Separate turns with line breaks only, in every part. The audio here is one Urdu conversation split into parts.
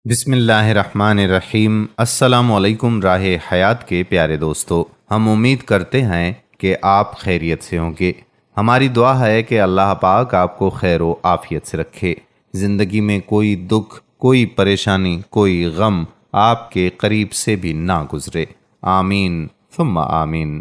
بسم اللہ الرحمن الرحیم۔ السلام علیکم راہ حیات کے پیارے دوستو، ہم امید کرتے ہیں کہ آپ خیریت سے ہوں گے۔ ہماری دعا ہے کہ اللہ پاک آپ کو خیر و عافیت سے رکھے، زندگی میں کوئی دکھ، کوئی پریشانی، کوئی غم آپ کے قریب سے بھی نہ گزرے، آمین ثم آمین۔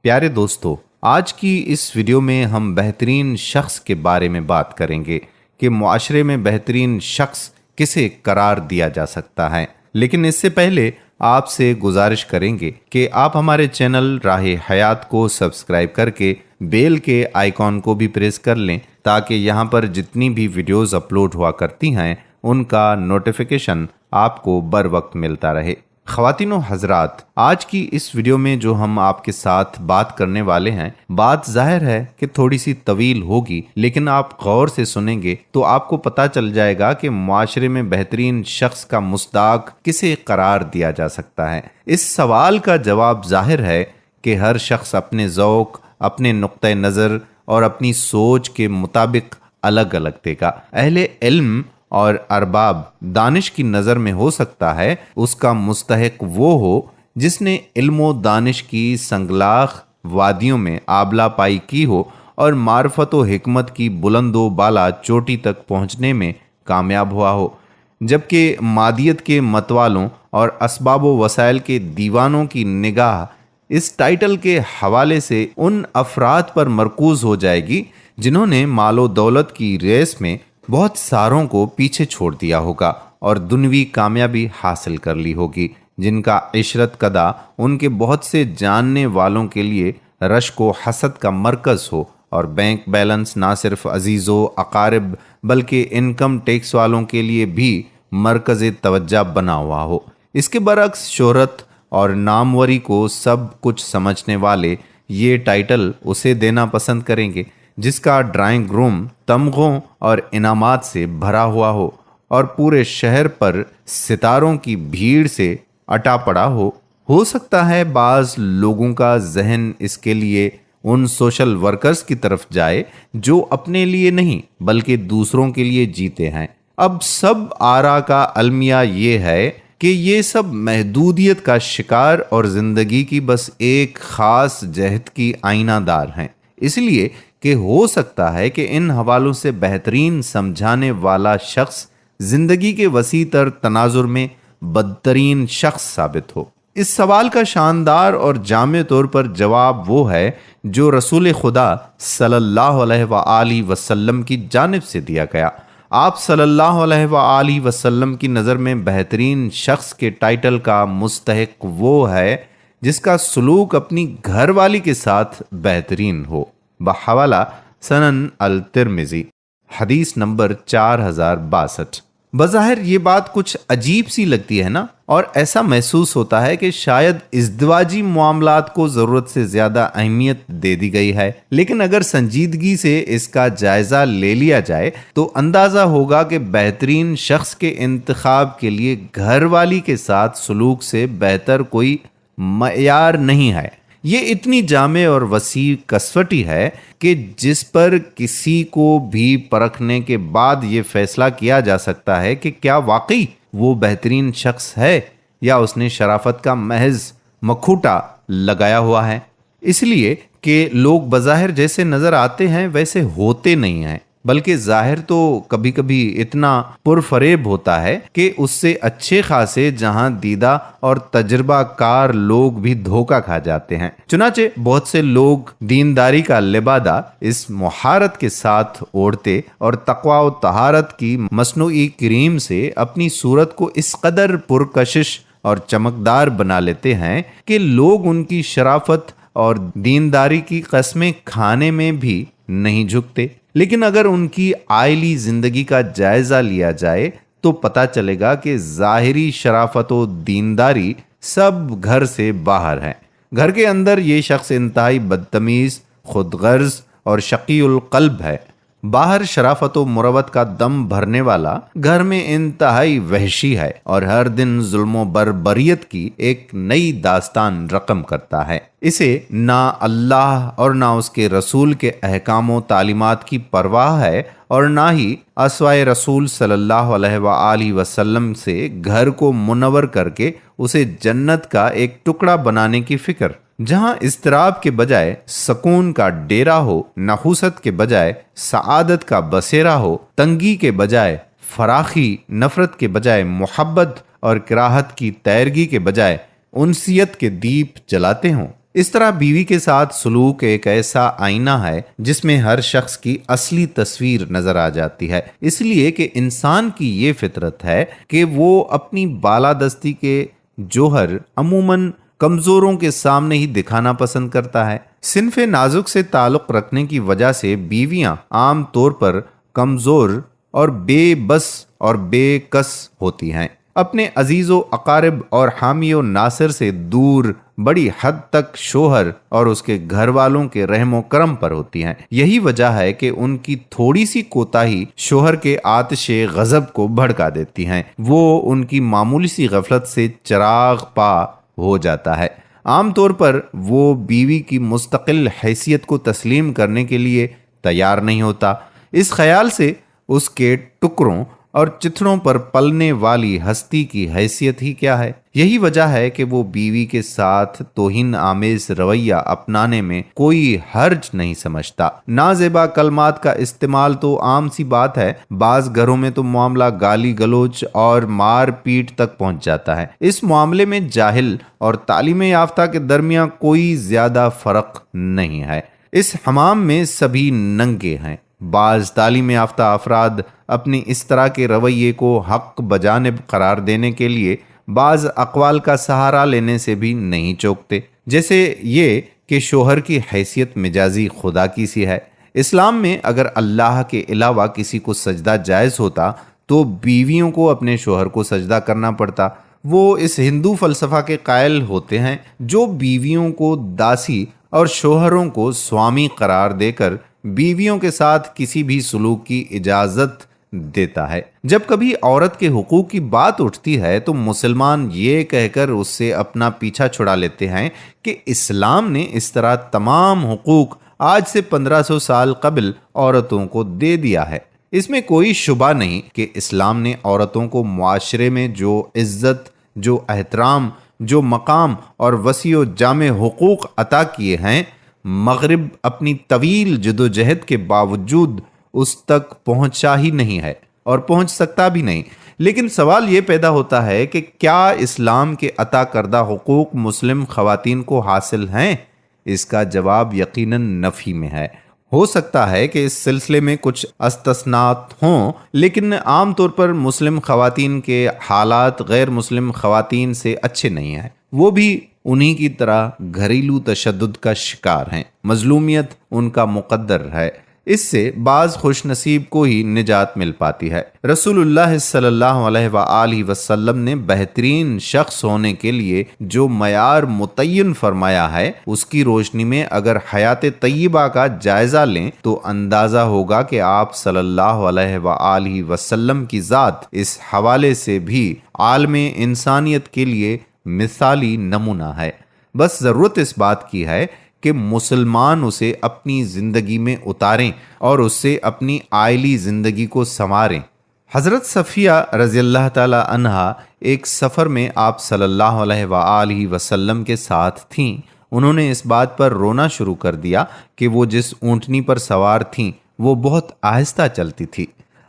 پیارے دوستو، آج کی اس ویڈیو میں ہم بہترین شخص کے بارے میں بات کریں گے کہ معاشرے میں بہترین شخص کسے قرار دیا جا سکتا ہے۔ لیکن اس سے پہلے آپ سے گزارش کریں گے کہ آپ ہمارے چینل راہ حیات کو سبسکرائب کر کے بیل کے آئیکن کو بھی پریس کر لیں تاکہ یہاں پر جتنی بھی ویڈیوز اپلوڈ ہوا کرتی ہیں ان کا نوٹیفیکیشن آپ کو بر وقت ملتا رہے۔ خواتین و حضرات، آج کی اس ویڈیو میں جو ہم آپ کے ساتھ بات کرنے والے ہیں، بات ظاہر ہے کہ تھوڑی سی طویل ہوگی، لیکن آپ غور سے سنیں گے تو آپ کو پتہ چل جائے گا کہ معاشرے میں بہترین شخص کا مصداق کسے قرار دیا جا سکتا ہے۔ اس سوال کا جواب ظاہر ہے کہ ہر شخص اپنے ذوق، اپنے نقطۂ نظر اور اپنی سوچ کے مطابق الگ الگ دے گا۔ اہل علم اور ارباب دانش کی نظر میں ہو سکتا ہے اس کا مستحق وہ ہو جس نے علم و دانش کی سنگلاخ وادیوں میں آبلا پائی کی ہو اور معرفت و حکمت کی بلند و بالا چوٹی تک پہنچنے میں کامیاب ہوا ہو، جبکہ مادیت کے متوالوں اور اسباب و وسائل کے دیوانوں کی نگاہ اس ٹائٹل کے حوالے سے ان افراد پر مرکوز ہو جائے گی جنہوں نے مال و دولت کی ریس میں بہت ساروں کو پیچھے چھوڑ دیا ہوگا اور دنیوی کامیابی حاصل کر لی ہوگی، جن کا عشرت کدا ان کے بہت سے جاننے والوں کے لیے رشک و حسد کا مرکز ہو اور بینک بیلنس نہ صرف عزیز و اقارب بلکہ انکم ٹیکس والوں کے لیے بھی مرکز توجہ بنا ہوا ہو۔ اس کے برعکس شہرت اور ناموری کو سب کچھ سمجھنے والے یہ ٹائٹل اسے دینا پسند کریں گے جس کا ڈرائنگ روم تمغوں اور انعامات سے بھرا ہوا ہو اور پورے شہر پر ستاروں کی بھیڑ سے اٹا پڑا ہو سکتا ہے بعض لوگوں کا ذہن اس کے لیے ان سوشل ورکرز کی طرف جائے جو اپنے لیے نہیں بلکہ دوسروں کے لیے جیتے ہیں۔ اب سب آرا کا المیہ یہ ہے کہ یہ سب محدودیت کا شکار اور زندگی کی بس ایک خاص جہت کی آئینہ دار ہیں، اس لیے کہ ہو سکتا ہے کہ ان حوالوں سے بہترین سمجھانے والا شخص زندگی کے وسیع تر تناظر میں بدترین شخص ثابت ہو۔ اس سوال کا شاندار اور جامع طور پر جواب وہ ہے جو رسول خدا صلی اللہ علیہ وآلہ وسلم کی جانب سے دیا گیا۔ آپ صلی اللہ علیہ وآلہ وسلم کی نظر میں بہترین شخص کے ٹائٹل کا مستحق وہ ہے جس کا سلوک اپنی گھر والی کے ساتھ بہترین ہو۔ بحوالہ سنن الترمذی، حدیث نمبر 4062۔ بظاہر یہ بات کچھ عجیب سی لگتی ہے نا، اور ایسا محسوس ہوتا ہے کہ شاید ازدواجی معاملات کو ضرورت سے زیادہ اہمیت دے دی گئی ہے، لیکن اگر سنجیدگی سے اس کا جائزہ لے لیا جائے تو اندازہ ہوگا کہ بہترین شخص کے انتخاب کے لیے گھر والی کے ساتھ سلوک سے بہتر کوئی معیار نہیں ہے۔ یہ اتنی جامع اور وسیع کسوٹی ہے کہ جس پر کسی کو بھی پرکھنے کے بعد یہ فیصلہ کیا جا سکتا ہے کہ کیا واقعی وہ بہترین شخص ہے یا اس نے شرافت کا محض مکھوٹا لگایا ہوا ہے، اس لیے کہ لوگ بظاہر جیسے نظر آتے ہیں ویسے ہوتے نہیں ہیں، بلکہ ظاہر تو کبھی کبھی اتنا پرفریب ہوتا ہے کہ اس سے اچھے خاصے جہاں دیدہ اور تجربہ کار لوگ بھی دھوکہ کھا جاتے ہیں۔ چنانچہ بہت سے لوگ دینداری کا لبادہ اس مہارت کے ساتھ اوڑھتے اور تقوی و طہارت کی مصنوعی کریم سے اپنی صورت کو اس قدر پرکشش اور چمکدار بنا لیتے ہیں کہ لوگ ان کی شرافت اور دینداری کی قسمیں کھانے میں بھی نہیں جھکتے۔ لیکن اگر ان کی عائلی زندگی کا جائزہ لیا جائے تو پتہ چلے گا کہ ظاہری شرافت و دینداری سب گھر سے باہر ہے۔ گھر کے اندر یہ شخص انتہائی بدتمیز، خود غرض اور شقی القلب ہے۔ باہر شرافت و مروت کا دم بھرنے والا، گھر میں انتہائی وحشی ہے اور ہر دن ظلم و بربریت کی ایک نئی داستان رقم کرتا ہے۔ اسے نہ اللہ اور نہ اس کے رسول کے احکام و تعلیمات کی پرواہ ہے اور نہ ہی اسوائے رسول صلی اللہ علیہ وآلہ وسلم سے گھر کو منور کر کے اسے جنت کا ایک ٹکڑا بنانے کی فکر۔ جہاں اضطراب کے بجائے سکون کا ڈیرا ہو، نحوست کے بجائے سعادت کا بسیرا ہو، تنگی کے بجائے فراخی، نفرت کے بجائے محبت اور کراہت کی تیرگی کے بجائے انسیت کے دیپ جلاتے ہوں۔ اس طرح بیوی کے ساتھ سلوک ایک ایسا آئینہ ہے جس میں ہر شخص کی اصلی تصویر نظر آ جاتی ہے، اس لیے کہ انسان کی یہ فطرت ہے کہ وہ اپنی بالادستی کے جوہر عموماً کمزوروں کے سامنے ہی دکھانا پسند کرتا ہے۔ صنف نازک سے تعلق رکھنے کی وجہ سے بیویاں عام طور پر کمزور اور بے بس اور بے کس ہوتی ہیں، اپنے عزیز و اقارب اور حامی و ناصر سے دور بڑی حد تک شوہر اور اس کے گھر والوں کے رحم و کرم پر ہوتی ہیں۔ یہی وجہ ہے کہ ان کی تھوڑی سی کوتاہی شوہر کے آتش غضب کو بھڑکا دیتی ہیں، وہ ان کی معمولی سی غفلت سے چراغ پا ہو جاتا ہے۔ عام طور پر وہ بیوی کی مستقل حیثیت کو تسلیم کرنے کے لیے تیار نہیں ہوتا، اس خیال سے اس کے ٹکڑوں اور چتھڑوں پر پلنے والی ہستی کی حیثیت ہی کیا ہے۔ یہی وجہ ہے کہ وہ بیوی کے ساتھ توہین آمیز رویہ اپنانے میں کوئی حرج نہیں سمجھتا۔ نازیبا کلمات کا استعمال تو عام سی بات ہے، بعض گھروں میں تو معاملہ گالی گلوچ اور مار پیٹ تک پہنچ جاتا ہے۔ اس معاملے میں جاہل اور تعلیم یافتہ کے درمیان کوئی زیادہ فرق نہیں ہے۔ اس حمام میں سبھی ننگے ہیں۔ بعض تعلیم یافتہ افراد اپنی اس طرح کے رویے کو حق بجانب قرار دینے کے لیے بعض اقوال کا سہارا لینے سے بھی نہیں چوکتے، جیسے یہ کہ شوہر کی حیثیت مجازی خدا کی سی ہے۔ اسلام میں اگر اللہ کے علاوہ کسی کو سجدہ جائز ہوتا تو بیویوں کو اپنے شوہر کو سجدہ کرنا پڑتا۔ وہ اس ہندو فلسفہ کے قائل ہوتے ہیں جو بیویوں کو داسی اور شوہروں کو سوامی قرار دے کر بیویوں کے ساتھ کسی بھی سلوک کی اجازت دیتا ہے۔ جب کبھی عورت کے حقوق کی بات اٹھتی ہے تو مسلمان یہ کہہ کر اس سے اپنا پیچھا چھڑا لیتے ہیں کہ اسلام نے اس طرح تمام حقوق آج سے 1500 سال قبل عورتوں کو دے دیا ہے۔ اس میں کوئی شبہ نہیں کہ اسلام نے عورتوں کو معاشرے میں جو عزت، جو احترام، جو مقام اور وسیع و جامع حقوق عطا کیے ہیں، مغرب اپنی طویل جدوجہد کے باوجود اس تک پہنچا ہی نہیں ہے اور پہنچ سکتا بھی نہیں۔ لیکن سوال یہ پیدا ہوتا ہے کہ کیا اسلام کے عطا کردہ حقوق مسلم خواتین کو حاصل ہیں؟ اس کا جواب یقیناً نفی میں ہے۔ ہو سکتا ہے کہ اس سلسلے میں کچھ استثناءات ہوں، لیکن عام طور پر مسلم خواتین کے حالات غیر مسلم خواتین سے اچھے نہیں ہیں۔ وہ بھی انہی کی طرح گھریلو تشدد کا شکار ہیں، مظلومیت ان کا مقدر ہے۔ اس سے بعض خوش نصیب کو ہی نجات مل پاتی ہے۔ رسول اللہ صلی اللہ علیہ وآلہ وسلم نے بہترین شخص ہونے کے لیے جو معیار متعین فرمایا ہے، اس کی روشنی میں اگر حیات طیبہ کا جائزہ لیں تو اندازہ ہوگا کہ آپ صلی اللہ علیہ وآلہ وسلم کی ذات اس حوالے سے بھی عالم انسانیت کے لیے مثالی نمونہ ہے۔ بس ضرورت اس بات کی ہے کہ مسلمان اسے اپنی زندگی میں اتاریں اور اس سے اپنی عائلی زندگی کو سنواریں۔ حضرت صفیہ رضی اللہ تعالی عنہا ایک سفر میں آپ صلی اللہ علیہ وآلہ وسلم کے ساتھ تھیں۔ انہوں نے اس بات پر رونا شروع کر دیا کہ وہ جس اونٹنی پر سوار تھیں وہ بہت آہستہ چلتی تھی۔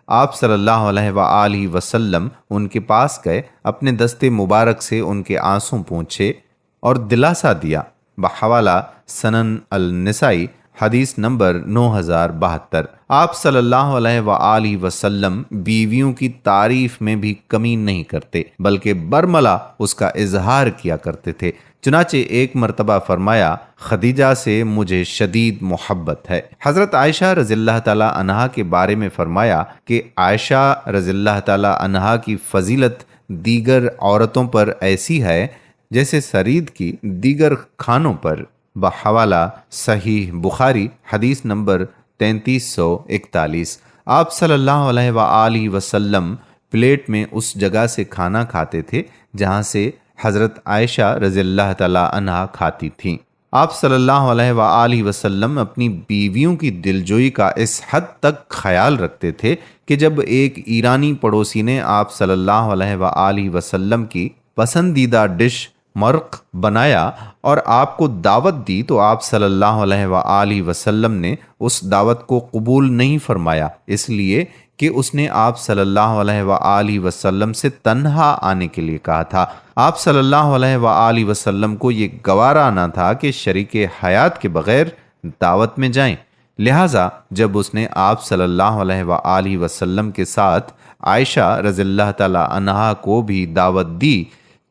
آپ صلی اللہ علیہ وآلہ وسلم ان کے پاس گئے، اپنے دستے مبارک سے ان کے آنسوں پونچھے اور دلاسا دیا۔ بحوالہ سنن النسائی حدیث نمبر 9072۔ آپ صلی اللہ علیہ وآلہ وسلم بیویوں کی تعریف میں بھی کمی نہیں کرتے، بلکہ برملا اس کا اظہار کیا کرتے تھے۔ چنانچہ ایک مرتبہ فرمایا، خدیجہ سے مجھے شدید محبت ہے۔ حضرت عائشہ رضی اللہ تعالی عنہا کے بارے میں فرمایا کہ عائشہ رضی اللہ تعالی عنہا کی فضیلت دیگر عورتوں پر ایسی ہے جیسے سرید کی دیگر کھانوں پر۔ بحوالہ صحیح بخاری حدیث نمبر 3341۔ آپ صلی اللہ علیہ وآلہ وسلم پلیٹ میں اس جگہ سے کھانا کھاتے تھے جہاں سے حضرت عائشہ رضی اللہ تعالی عنہا کھاتی تھیں۔ آپ صلی اللہ علیہ وآلہ وسلم اپنی بیویوں کی دلجوئی کا اس حد تک خیال رکھتے تھے کہ جب ایک ایرانی پڑوسی نے آپ صلی اللہ علیہ وآلہ وسلم کی پسندیدہ ڈش مرق بنایا اور آپ کو دعوت دی تو آپ صلی اللہ علیہ وآلہ وسلم نے اس دعوت کو قبول نہیں فرمایا، اس لیے کہ اس نے آپ صلی اللہ علیہ وآلہ وسلم سے تنہا آنے کے لیے کہا تھا۔ آپ صلی اللہ علیہ وآلہ وسلم کو یہ گوارا نہ تھا کہ شریک حیات کے بغیر دعوت میں جائیں، لہٰذا جب اس نے آپ صلی اللہ علیہ وآلہ وسلم کے ساتھ عائشہ رضی اللہ تعالی عنہا کو بھی دعوت دی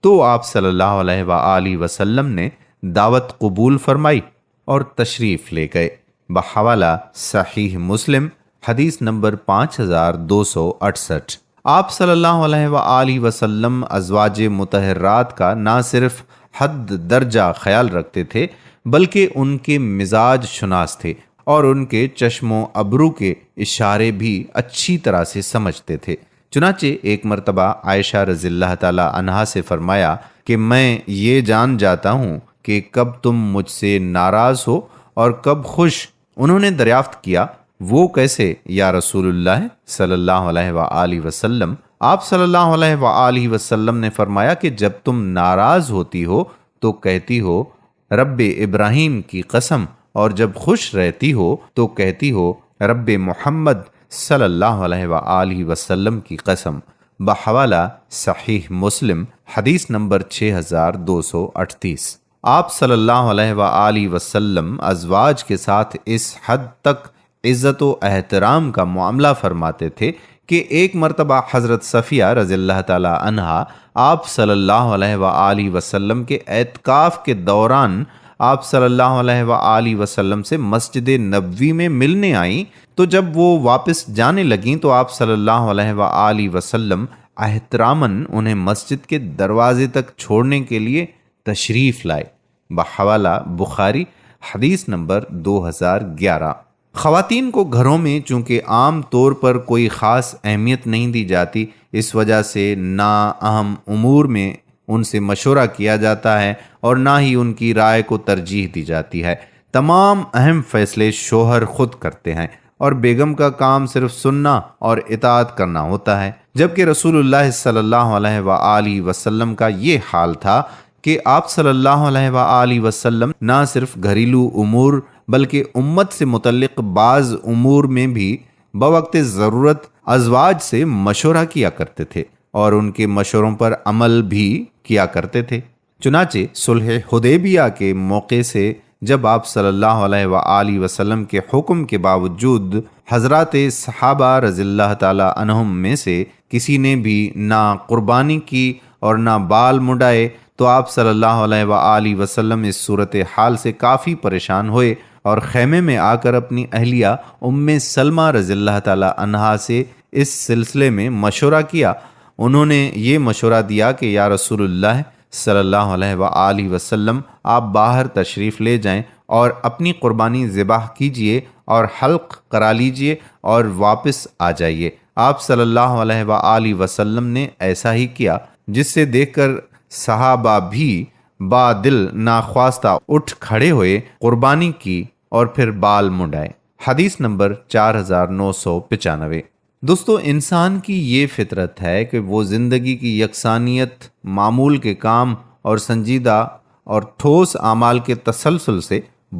تو آپ صلی اللہ علیہ وآلہ وسلم نے دعوت قبول فرمائی اور تشریف لے گئے۔ بحوالہ صحیح مسلم حدیث نمبر 5268۔ آپ صلی اللہ علیہ وآلہ وسلم ازواج مطہرات کا نہ صرف حد درجہ خیال رکھتے تھے بلکہ ان کے مزاج شناس تھے اور ان کے چشم و ابرو کے اشارے بھی اچھی طرح سے سمجھتے تھے۔ چنانچہ ایک مرتبہ عائشہ رضی اللہ تعالی عنہا سے فرمایا کہ میں یہ جان جاتا ہوں کہ کب تم مجھ سے ناراض ہو اور کب خوش۔ انہوں نے دریافت کیا وہ کیسے یا رسول اللہ صلی اللہ علیہ وآلہ وسلم؟ آپ صلی اللہ علیہ وآلہ وسلم نے فرمایا کہ جب تم ناراض ہوتی ہو تو کہتی ہو رب ابراہیم کی قسم، اور جب خوش رہتی ہو تو کہتی ہو رب محمد صلی اللہ علیہ وآلہ وسلم کی قسم۔ بحوالہ صحیح مسلم حدیث نمبر 6238۔ آپ صلی اللہ علیہ وآلہ وسلم ازواج کے ساتھ اس حد تک عزت و احترام کا معاملہ فرماتے تھے کہ ایک مرتبہ حضرت صفیہ رضی اللہ تعالی عنہا آپ صلی اللہ علیہ وآلہ وسلم کے اعتکاف کے دوران آپ صلی اللہ علیہ وآلہ وسلم سے مسجد نبوی میں ملنے آئیں، تو جب وہ واپس جانے لگیں تو آپ صلی اللہ علیہ وآلہ وسلم احتراماً انہیں مسجد کے دروازے تک چھوڑنے کے لیے تشریف لائے۔ بحوالہ بخاری حدیث نمبر 2011۔ خواتین کو گھروں میں چونکہ عام طور پر کوئی خاص اہمیت نہیں دی جاتی، اس وجہ سے نہ اہم امور میں ان سے مشورہ کیا جاتا ہے اور نہ ہی ان کی رائے کو ترجیح دی جاتی ہے۔ تمام اہم فیصلے شوہر خود کرتے ہیں اور بیگم کا کام صرف سننا اور اطاعت کرنا ہوتا ہے، جبکہ رسول اللہ صلی اللہ علیہ وآلہ وسلم کا یہ حال تھا کہ آپ صلی اللہ علیہ وآلہ وسلم نہ صرف گھریلو امور بلکہ امت سے متعلق بعض امور میں بھی بوقت ضرورت ازواج سے مشورہ کیا کرتے تھے اور ان کے مشوروں پر عمل بھی کیا کرتے تھے۔ چنانچہ صلح حدیبیہ کے موقع سے جب آپ صلی اللہ علیہ وآلہ وسلم کے حکم کے باوجود حضرات صحابہ رضی اللہ تعالی عنہم میں سے کسی نے بھی نہ قربانی کی اور نہ بال مڈائے تو آپ صلی اللہ علیہ وآلہ وسلم اس صورتحال سے کافی پریشان ہوئے اور خیمے میں آ کر اپنی اہلیہ ام سلمہ رضی اللہ تعالی عنہا سے اس سلسلے میں مشورہ کیا۔ انہوں نے یہ مشورہ دیا کہ یا رسول اللہ صلی اللہ علیہ وآلہ وسلم آپ باہر تشریف لے جائیں اور اپنی قربانی ذبح کیجئے اور حلق کرا لیجئے اور واپس آ جائیے۔ آپ صلی اللہ علیہ وآلہ وسلم نے ایسا ہی کیا، جس سے دیکھ کر صحابہ بھی با دل ناخواستہ اٹھ کھڑے ہوئے، قربانی کی اور پھر بال منڈائے۔ حدیث نمبر 4995۔ دوستو، انسان کی یہ فطرت ہے کہ وہ زندگی کی یکسانیت، معمول کے کام اور سنجیدہ اور ٹھوس اعمال کے تسلسل سے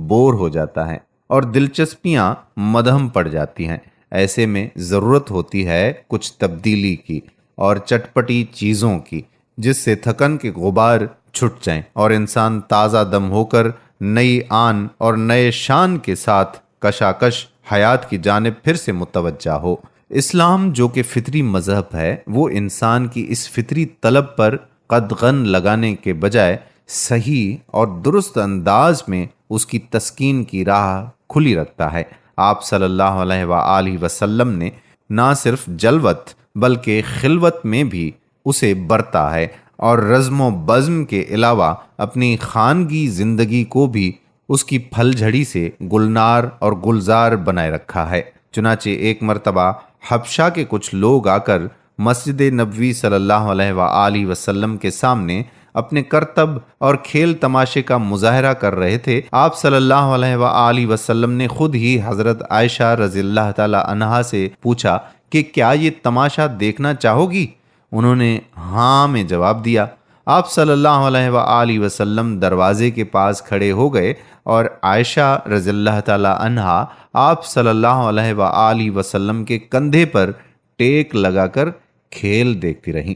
بور ہو جاتا ہے اور دلچسپیاں مدھم پڑ جاتی ہیں۔ ایسے میں ضرورت ہوتی ہے کچھ تبدیلی کی اور چٹپٹی چیزوں کی، جس سے تھکن کے غبار چھٹ جائیں اور انسان تازہ دم ہو کر نئی آن اور نئے شان کے ساتھ کشاکش حیات کی جانب پھر سے متوجہ ہو۔ اسلام جو کہ فطری مذہب ہے، وہ انسان کی اس فطری طلب پر قدغن لگانے کے بجائے صحیح اور درست انداز میں اس کی تسکین کی راہ کھلی رکھتا ہے۔ آپ صلی اللہ علیہ وآلہ وسلم نے نہ صرف جلوت بلکہ خلوت میں بھی اسے برتا ہے اور رزم و بزم کے علاوہ اپنی خانگی زندگی کو بھی اس کی پھل جھڑی سے گلنار اور گلزار بنائے رکھا ہے۔ چنانچہ ایک مرتبہ حبشہ کے کچھ لوگ آ کر مسجد نبوی صلی اللہ علیہ وآلہ وسلم کے سامنے اپنے کرتب اور کھیل تماشے کا مظاہرہ کر رہے تھے۔ آپ صلی اللہ علیہ وآلہ وسلم نے خود ہی حضرت عائشہ رضی اللہ تعالی عنہا سے پوچھا کہ کیا یہ تماشا دیکھنا چاہو گی؟ انہوں نے ہاں میں جواب دیا۔ آپ صلی اللہ علیہ وآلہ وسلم دروازے کے پاس کھڑے ہو گئے اور عائشہ رضی اللہ تعالی عنہا آپ صلی اللہ علیہ وآلہ وسلم کے کندھے پر ٹیک لگا کر کھیل دیکھتی رہیں۔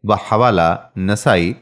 بحوالہ نسائی،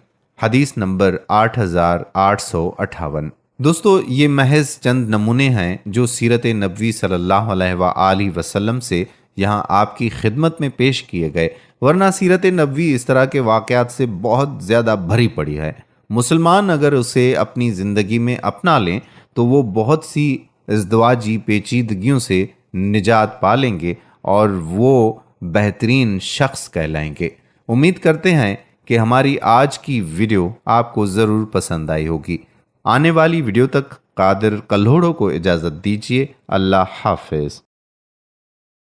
حدیث نمبر 8858۔ دوستو، یہ محض چند نمونے ہیں جو سیرت نبوی صلی اللہ علیہ وآلہ وسلم سے یہاں آپ کی خدمت میں پیش کیے گئے، ورنہ سیرت نبوی اس طرح کے واقعات سے بہت زیادہ بھری پڑی ہے۔ مسلمان اگر اسے اپنی زندگی میں اپنا لیں تو وہ بہت سی ازدواجی پیچیدگیوں سے نجات پا لیں گے اور وہ بہترین شخص کہلائیں گے۔ امید کرتے ہیں کہ ہماری آج کی ویڈیو آپ کو ضرور پسند آئی ہوگی۔ آنے والی ویڈیو تک قادر کلہوڑو کو اجازت دیجیے۔ اللہ حافظ۔